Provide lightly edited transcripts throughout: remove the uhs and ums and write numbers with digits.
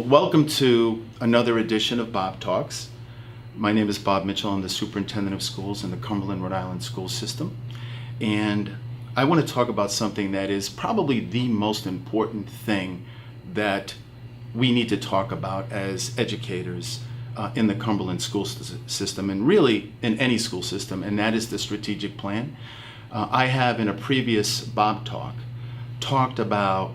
Welcome to another edition of BobTalks. My name is Bob Mitchell. I'm the Superintendent of Schools in the Cumberland, Rhode Island school system. And I want to talk about something that is probably the most important thing that we need to talk about as educators in the Cumberland school system, and really in any school system, and that is the strategic plan. I have in a previous Bob Talk talked about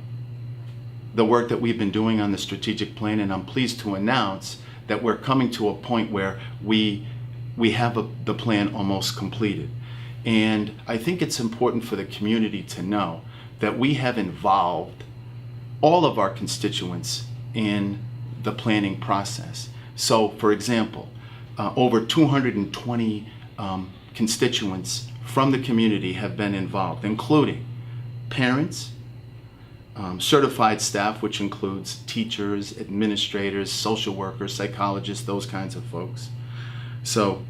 the work that we've been doing on the strategic plan, and I'm pleased to announce that we're coming to a point where we have the plan almost completed. And I think it's important for the community to know that we have involved all of our constituents in the planning process. So, for example, over 220 constituents from the community have been involved, including parents, certified staff, which includes teachers, administrators, social workers, psychologists, those kinds of folks. So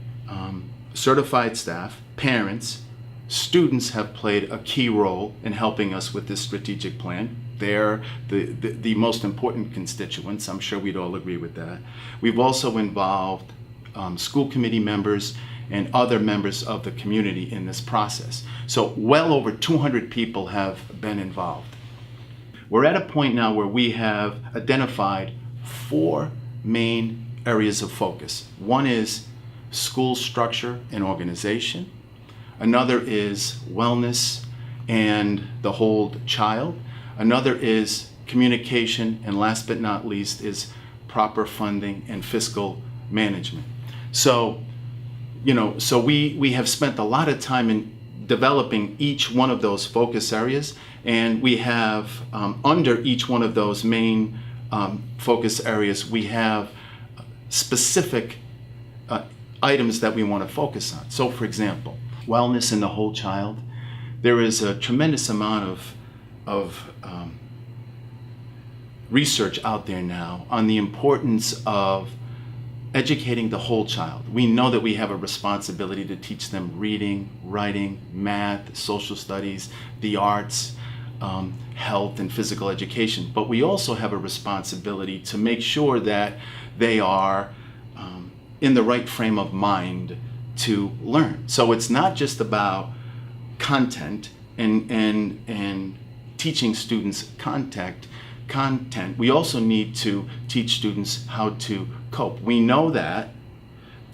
certified staff, parents, students have played a key role in helping us with this strategic plan. They're the most important constituents. I'm sure we'd all agree with that. We've also involved school committee members and other members of the community in this process. So well over 200 people have been involved. We're at a point now where we have identified 4 main areas of focus. One is school structure and organization. Another is wellness and the whole child. Another is communication. And last but not least is proper funding and fiscal management. So, we have spent a lot of time in developing each one of those focus areas, and we have under each one of those main focus areas, we have specific items that we want to focus on. So for example, wellness in the whole child. There is a tremendous amount of research out there now on the importance of educating the whole child. We know that we have a responsibility to teach them reading, writing, math, social studies, the arts, health and physical education. But we also have a responsibility to make sure that they are in the right frame of mind to learn. So it's not just about content and teaching students content. We also need to teach students how to cope. We know that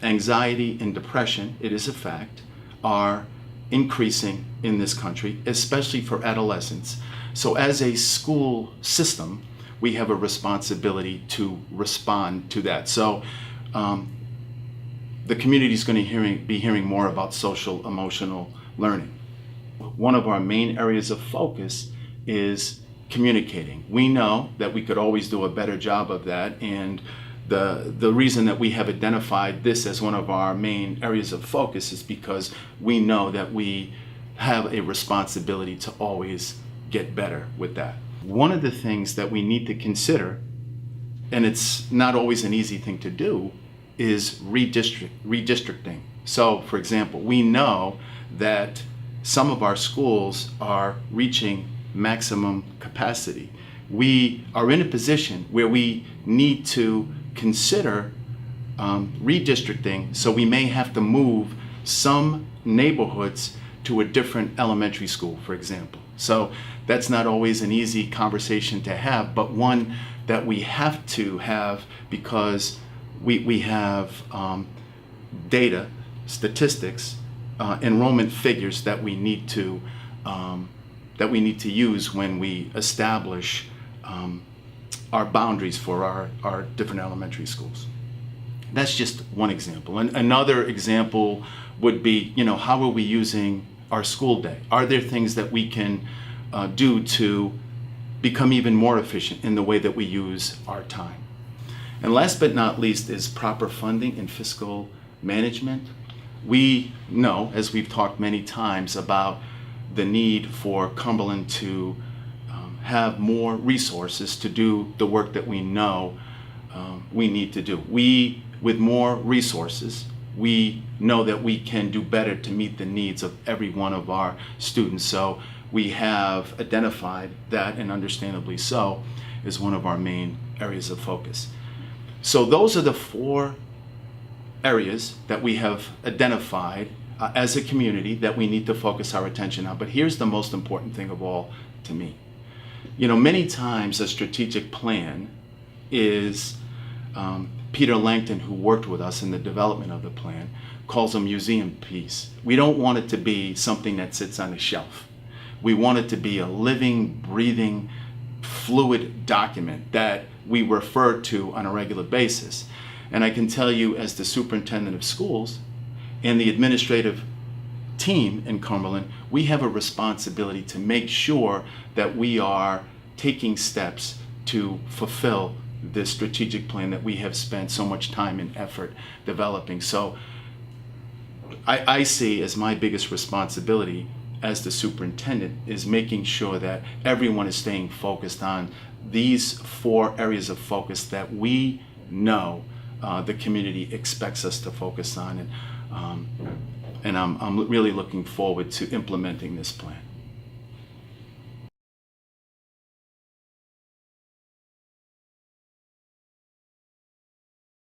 anxiety and depression, it is a fact, are increasing in this country, especially for adolescents. So as a school system, we have a responsibility to respond to that. So the community is going to be hearing more about social emotional learning. One of our main areas of focus is communicating. We know that we could always do a better job of that, and the reason that we have identified this as one of our main areas of focus is because we know that we have a responsibility to always get better with that. One of the things that we need to consider, and it's not always an easy thing to do, is redistricting. So for example, we know that some of our schools are reaching maximum capacity. We are in a position where we need to consider redistricting, so we may have to move some neighborhoods to a different elementary school, for example. So that's not always an easy conversation to have, but one that we have to have because we have data, statistics, enrollment figures that we need to use when we establish our boundaries for our different elementary schools. That's just one example. And another example would be, how are we using our school day? Are there things that we can do to become even more efficient in the way that we use our time? And last but not least is proper funding and fiscal management. We know, as we've talked many times, about the need for Cumberland to have more resources to do the work that we know we need to do. With more resources, we know that we can do better to meet the needs of every one of our students. So we have identified that, and understandably so, is one of our main areas of focus. So those are the 4 areas that we have identified as a community that we need to focus our attention on. But here's the most important thing of all to me. You know, many times a strategic plan is, Peter Langton, who worked with us in the development of the plan, calls a museum piece. We don't want it to be something that sits on a shelf. We want it to be a living, breathing, fluid document that we refer to on a regular basis. And I can tell you, as the superintendent of schools and the administrative team in Cumberland, we have a responsibility to make sure that we are taking steps to fulfill this strategic plan that we have spent so much time and effort developing. So I see as my biggest responsibility as the superintendent is making sure that everyone is staying focused on these 4 areas of focus that we know the community expects us to focus on. And I'm really looking forward to implementing this plan.